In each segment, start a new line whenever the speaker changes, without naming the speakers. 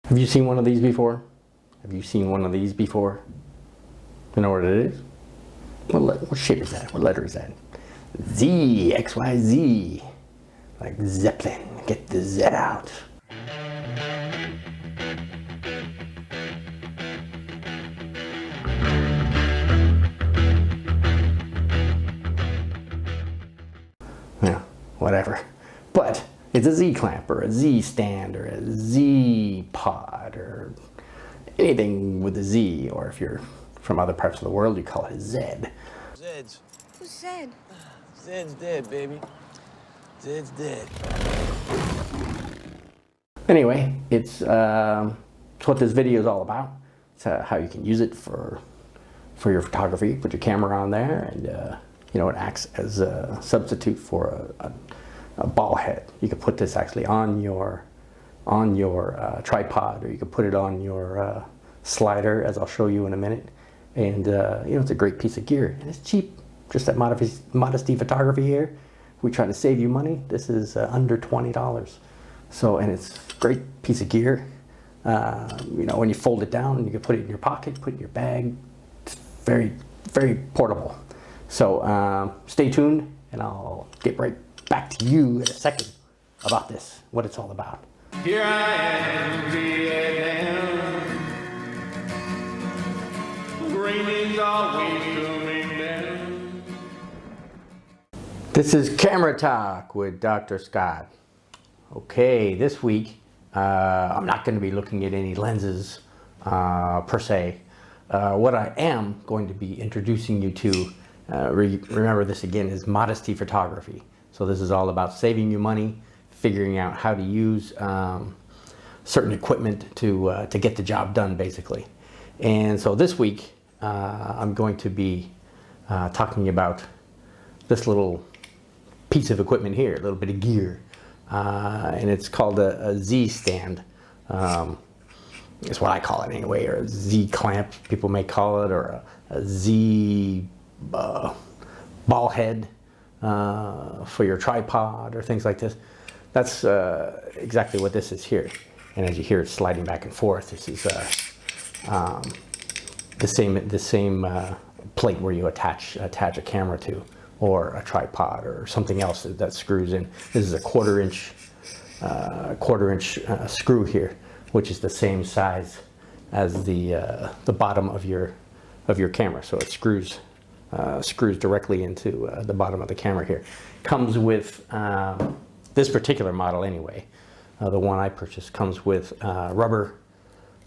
Have you seen one of these before? Have you seen one of these before? You know what it is? What shape is that? What letter is that? Z, XYZ. Like Zeppelin. Get the Z out. Yeah, whatever. But it's a Z clamp or a Z stand or a Z pod or anything with a Z, or if you're from other parts of the world, you call it Zed.
Zed's.
Who's Zed?
Zed's dead, baby. Zed's dead.
Anyway, it's what this video is all about. It's how you can use it for your photography. Put your camera on there, and you know, it acts as a substitute for a ball head. You can put this actually on your tripod, or you can put it on your slider, as I'll show you in a minute. And you know, it's a great piece of gear, and it's cheap. Just that modesty photography here. If we try to save you money, this is under $20. So, and it's a great piece of gear. You know, when you fold it down, you can put it in your pocket, put it in your bag. It's very, very portable. So stay tuned, and I'll get right back to you in a second about this, what it's all about.
Here I am, Vietnam. Rain is always coming down.
This is Camera Talk with Dr. Scott. Okay, this week I'm not going to be looking at any lenses per se. What I am going to be introducing you to, remember this again, is modesty photography. So this is all about saving you money, figuring out how to use certain equipment to get the job done, basically. And so this week I'm going to be talking about this little piece of equipment here, a little bit of gear, and it's called a Z stand. It's what I call it anyway, or a Z clamp, people may call it, or a Z ball head for your tripod or things like this. That's exactly what this is here. And as you hear it sliding back and forth, this is the same plate where you attach a camera to, or a tripod, or something else that screws in. This is a quarter inch screw here, which is the same size as the bottom of your camera. So it screws directly into the bottom of the camera here. Comes with this particular model anyway. The one I purchased comes with rubber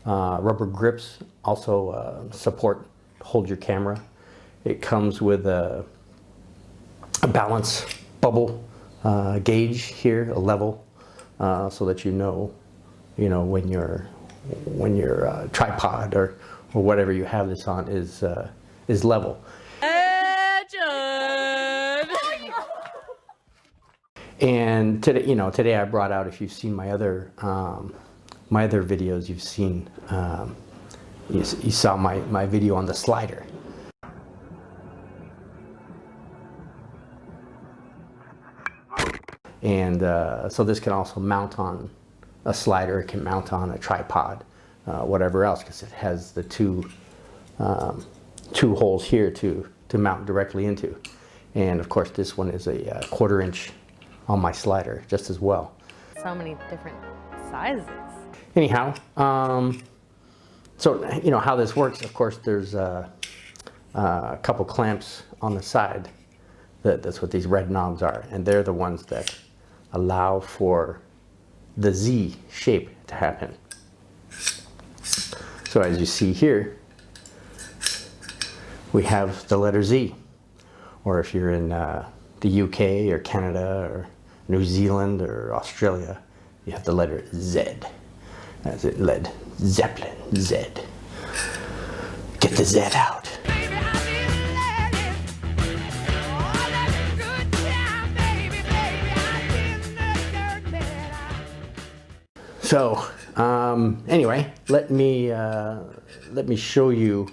grips, also support to hold your camera. It comes with a balance bubble gauge here, a level, so that you know when your tripod or whatever you have this on is level. And today I brought out, if you've seen my other videos, you've seen you saw my video on the slider. And so this can also mount on a slider, it can mount on a tripod, whatever else, because it has the two holes here to mount directly into. And of course this one is a quarter inch on my slider just as well.
So many different sizes.
Anyhow, so you know how this works. Of course, there's a couple clamps on the side. That's what these red knobs are, and they're the ones that allow for the Z shape to happen. So as you see here, we have the letter Z, or if you're in the UK or Canada or New Zealand or Australia, you have the letter Z. As it led Zeppelin, Z. Get the Z out. So anyway, let me show you.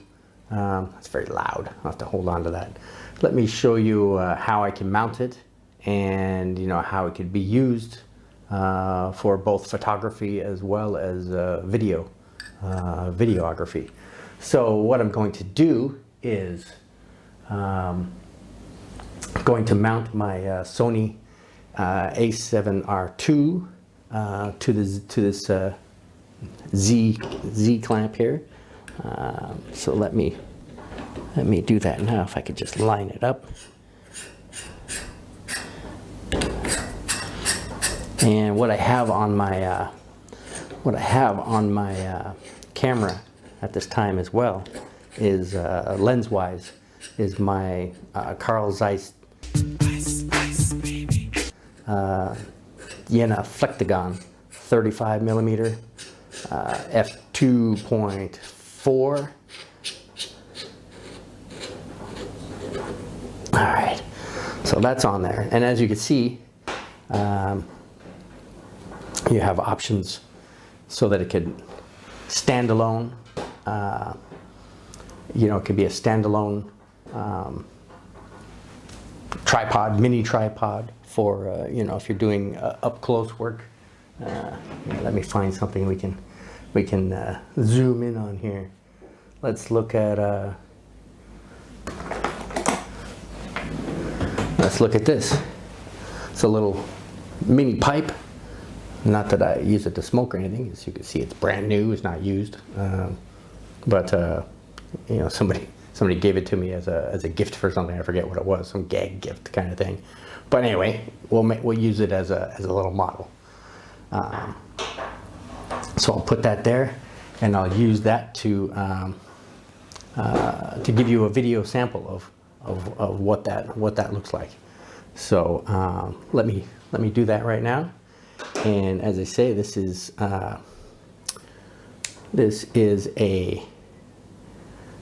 That's very loud. I'll have to hold on to that. Let me show you how I can mount it, and how it could be used for both photography as well as videography. So what I'm going to do is going to mount my Sony A7R II to this Z clamp here. So let me do that now. If I could just line it up. And what I have on my camera at this time as well is lens-wise is my Carl Zeiss Jena Flectagon 35 millimeter f2.4. All right, so that's on there, and as you can see, you have options so that it could stand alone. It could be a standalone tripod, mini tripod for if you're doing up close work. Let me find something we can zoom in on here. Let's look at this. It's a little mini pipe. Not that I use it to smoke or anything. As you can see, it's brand new. It's not used. But somebody gave it to me as a gift for something. I forget what it was. Some gag gift kind of thing. But anyway, we'll use it as a little model. So I'll put that there, and I'll use that to give you a video sample of what that looks like. So let me do that right now. And as I say, this is a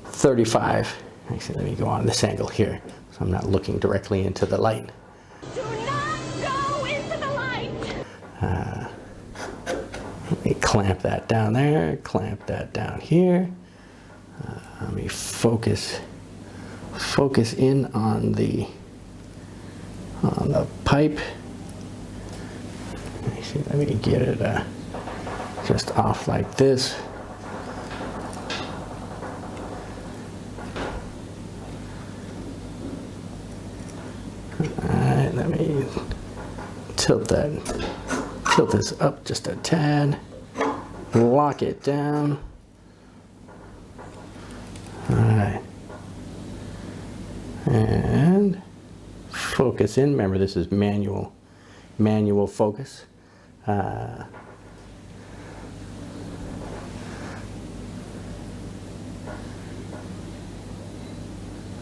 35. Actually, let me go on this angle here, so I'm not looking directly into the light.
Do not go into the light.
Let me clamp that down there. Clamp that down here. Let me focus in on the pipe. Let me get it just off like this. Alright, let me tilt this up just a tad. Lock it down. Alright. And focus in. Remember, this is manual focus.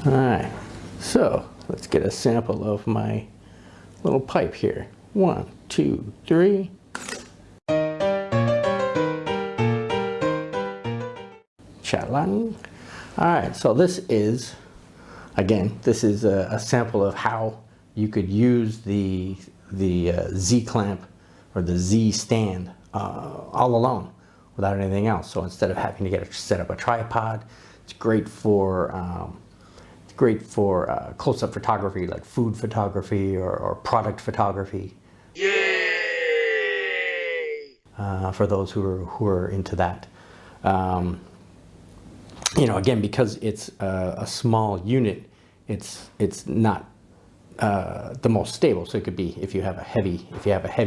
Alright, so let's get a sample of my little pipe here. 1, 2, 3. Chalang. Alright, so this is a sample of how you could use the Z clamp or the Z stand all alone without anything else. So instead of having to set up a tripod, it's great for close-up photography, like food photography or product photography. Yay! For those who are into that. Again, because it's a small unit, it's not the most stable. So it could be, if you have a heavy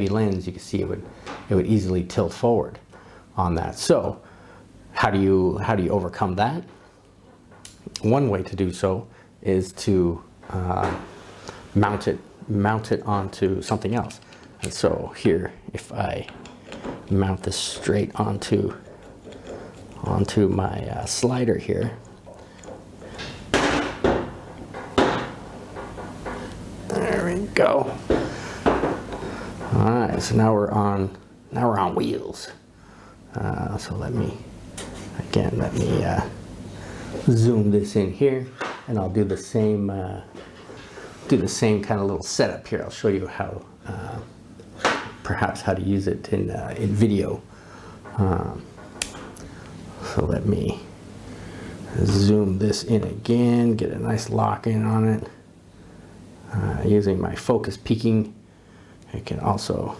lens, you can see it would easily tilt forward on that. So how do you overcome that? One way to do so is to mount it onto something else. And so here, if I mount this straight onto my slider here, there we go. All right, so now we're on wheels. So let me zoom this in here, and I'll do the same kind of little setup here. I'll show you how perhaps how to use it in video. So let me zoom this in again, get a nice lock in on it. Using my focus peaking, I can also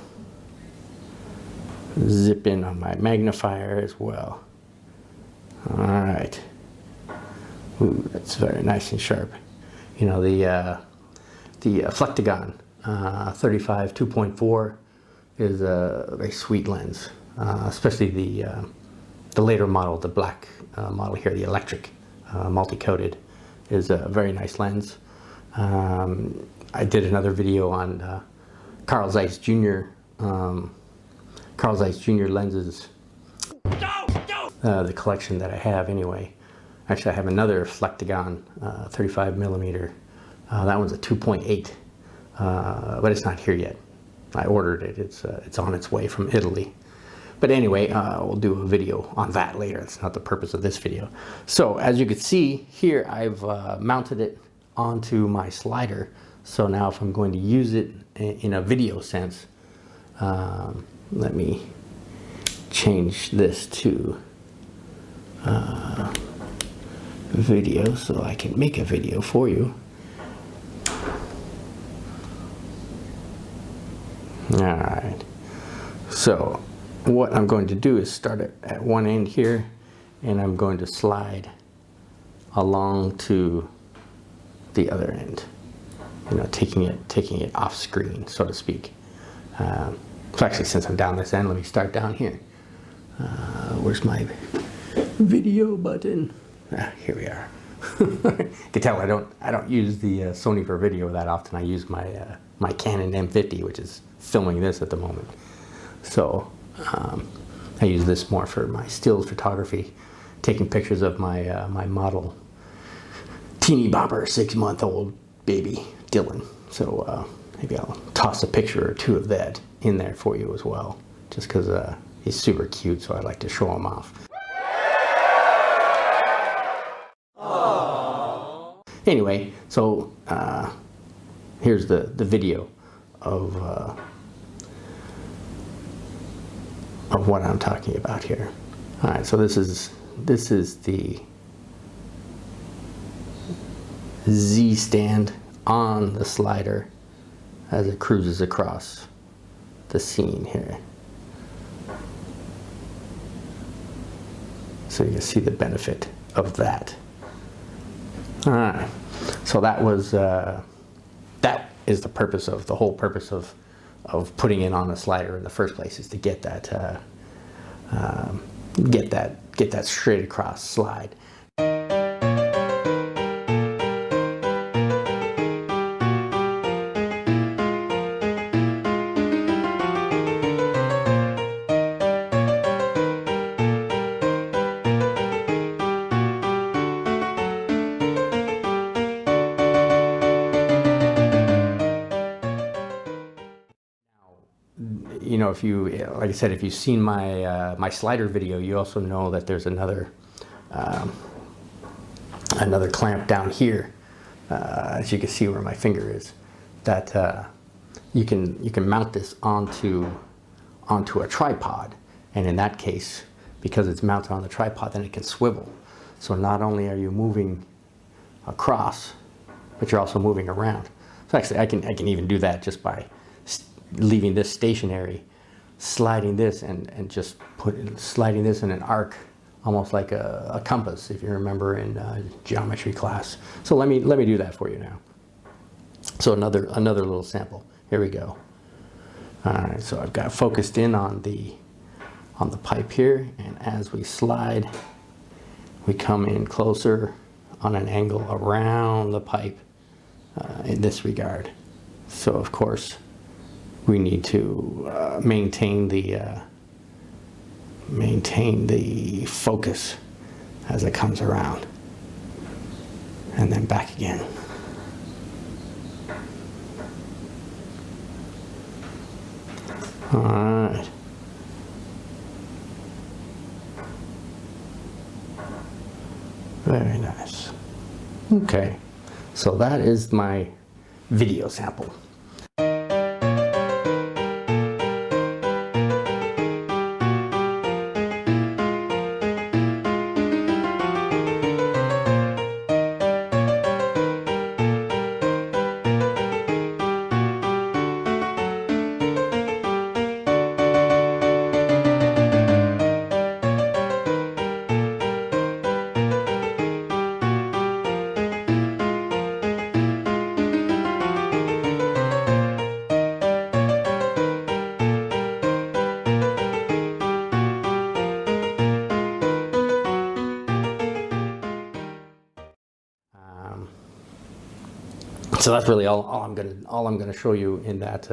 zip in on my magnifier as well. All right. Ooh, that's very nice and sharp. You know, the Flectagon 35 2.4 is a very sweet lens, especially the later model, the black model here, the electric multi-coated, is a very nice lens. I did another video on Carl Zeiss Jr. Carl Zeiss Jr. lenses, the collection that I have anyway. Actually, I have another Flectagon 35 millimeter. That one's a 2.8, but it's not here yet. I ordered it. It's on its way from Italy. But anyway, we'll do a video on that later. It's not the purpose of this video. So as you can see here, I've mounted it onto my slider. So now if I'm going to use it in a video sense, let me change this to video so I can make a video for you. Alright, so what I'm going to do is start it at one end here, and I'm going to slide along to the other end, you know, taking it off screen, so to speak. So actually, since I'm down this end, let me start down here. Where's my video button? Here we are. You can tell I don't use the Sony for video that often. I use my my Canon M50, which is filming this at the moment. So I use this more for my stills photography, taking pictures of my my model teeny bopper 6-month-old baby Dylan. So maybe I'll toss a picture or two of that in there for you as well, just because he's super cute, so I like to show him off. Anyway, so here's the video of what I'm talking about here. All right, so this is the Z stand on the slider as it cruises across the scene here. So you can see the benefit of that. All right, so that was that is the purpose of the whole purpose of putting it on a slider in the first place, is to get that get that straight across slide. You know, if you, like I said, if you've seen my my slider video, you also know that there's another another clamp down here, as you can see where my finger is, that you can mount this onto a tripod, and in that case, because it's mounted on the tripod, then it can swivel. So not only are you moving across, but you're also moving around. So actually, I can even do that just by leaving this stationary, sliding this and just sliding this in an arc, almost like a compass, if you remember in geometry class. So let me do that for you now. So another little sample. Here we go. All right, so I've got focused in on the pipe here, and as we slide, we come in closer on an angle around the pipe in this regard. So of course, we need to maintain the focus as it comes around, and then back again. All right. Very nice. Okay, so that is my video sample. So that's really all I'm gonna show you in that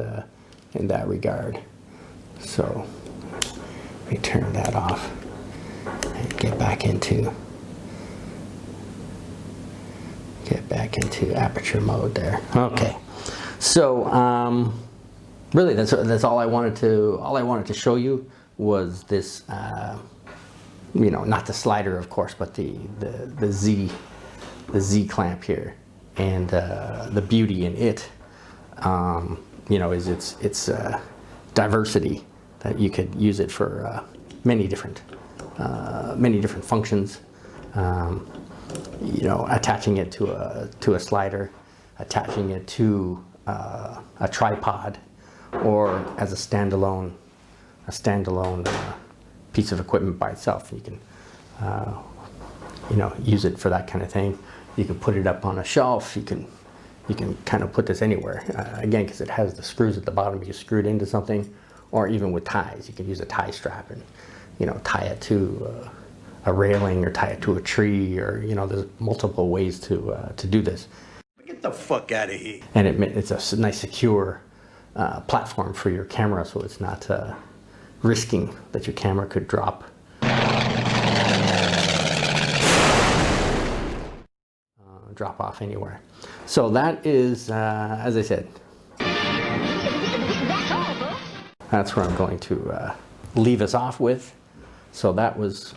regard. So let me turn that off and get back into aperture mode there. Okay. So really, that's all I wanted to show you was this. You know, not the slider, of course, but the Z clamp here, and the beauty in it, you know, is its diversity, that you could use it for many different functions. You know, attaching it to a slider, attaching it to a tripod, or as a standalone piece of equipment by itself. You can you know, use it for that kind of thing. You can put it up on a shelf. You can kind of put this anywhere. Again, because it has the screws at the bottom, you can screw it into something, or even with ties. You can use a tie strap and, you know, tie it to a railing, or tie it to a tree, or, you know, there's multiple ways to do this.
Get the fuck out of here.
And it's a nice secure platform for your camera, so it's not risking that your camera could drop off anywhere. So that is, as I said, that's where I'm going to leave us off with. So that was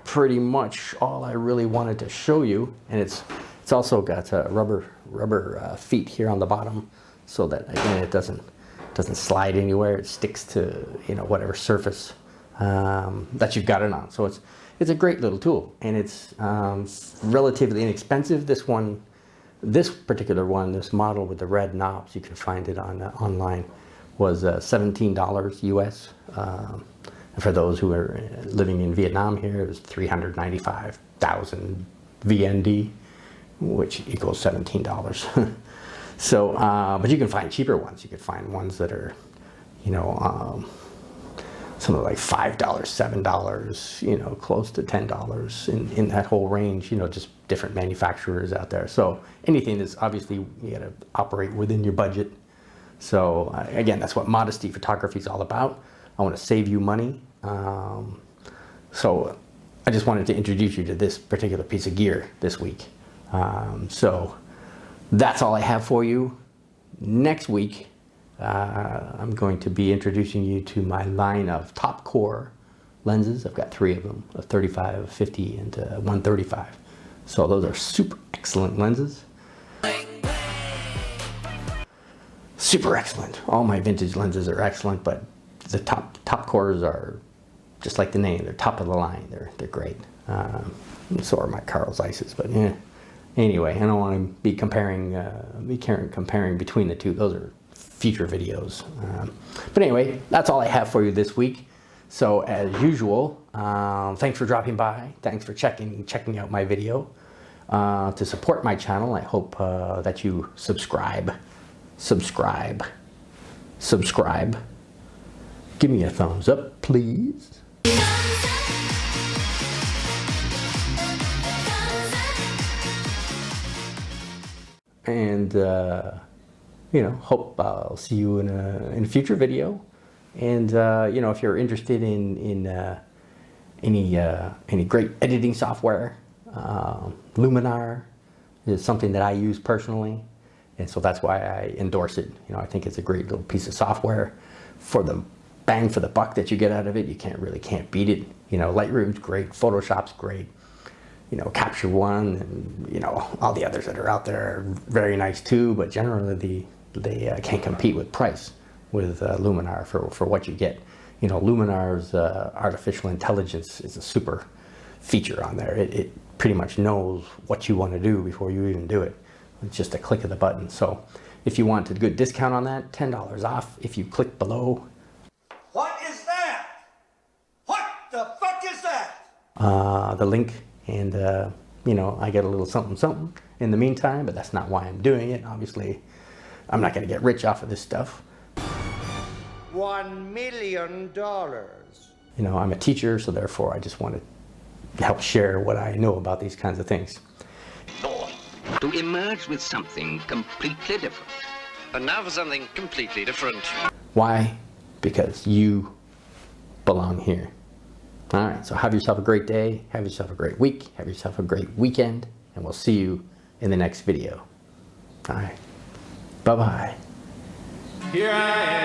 pretty much all I really wanted to show you, and it's also got rubber feet here on the bottom, so that again it doesn't slide anywhere. It sticks to, you know, whatever surface that you've got it on. So it's a great little tool, and it's relatively inexpensive. This particular one, this model with the red knobs, you can find it online, was $17 US. And for those who are living in Vietnam here, it was 395,000 VND, which equals $17. So, but you can find cheaper ones. You can find ones that are, you know, something like $5, $7, you know, close to $10 in that whole range, you know, just different manufacturers out there. So anything that's obviously, you got to operate within your budget. So again, that's what modesty photography is all about. I want to save you money. So I just wanted to introduce you to this particular piece of gear this week. So that's all I have for you. Next week, I'm going to be introducing you to my line of top core lenses. I've got 3 of them, a 35, a 50, and a 135. So those are super excellent lenses. Super excellent. All my vintage lenses are excellent, but the top cores are just like the name. They're top of the line. They're great. So are my Carl Zeiss's, but yeah. Anyway, I don't want to be comparing between the two. Those are future videos. But anyway, that's all I have for you this week. So as usual, thanks for dropping by. Thanks for checking out my video. To support my channel, I hope that you subscribe. Give me a thumbs up, please. And you know, hope I'll see you in a future video. And you know, if you're interested in any great editing software, Luminar is something that I use personally, and so that's why I endorse it. You know, I think it's a great little piece of software. For the bang for the buck that you get out of it, you can't beat it. You know, Lightroom's great, Photoshop's great. You know, Capture One, and you know, all the others that are out there are very nice too, but generally they can't compete with price with Luminar for what you get. You know, Luminar's artificial intelligence is a super feature on there. It pretty much knows what you want to do before you even do it. It's just a click of the button. So if you want a good discount on that, $10 off if you click below.
What is that? What the fuck is that?
The link, and you know, I get a little something in the meantime, but that's not why I'm doing it. Obviously, I'm not going to get rich off of this stuff.
$1 million.
You know, I'm a teacher, so therefore I just want to help share what I know about these kinds of things.
to emerge with something completely different.
And now for something completely different.
Why? Because you belong here. All right, so have yourself a great day, have yourself a great week, have yourself a great weekend, and we'll see you in the next video. All right, bye-bye.
Here I am.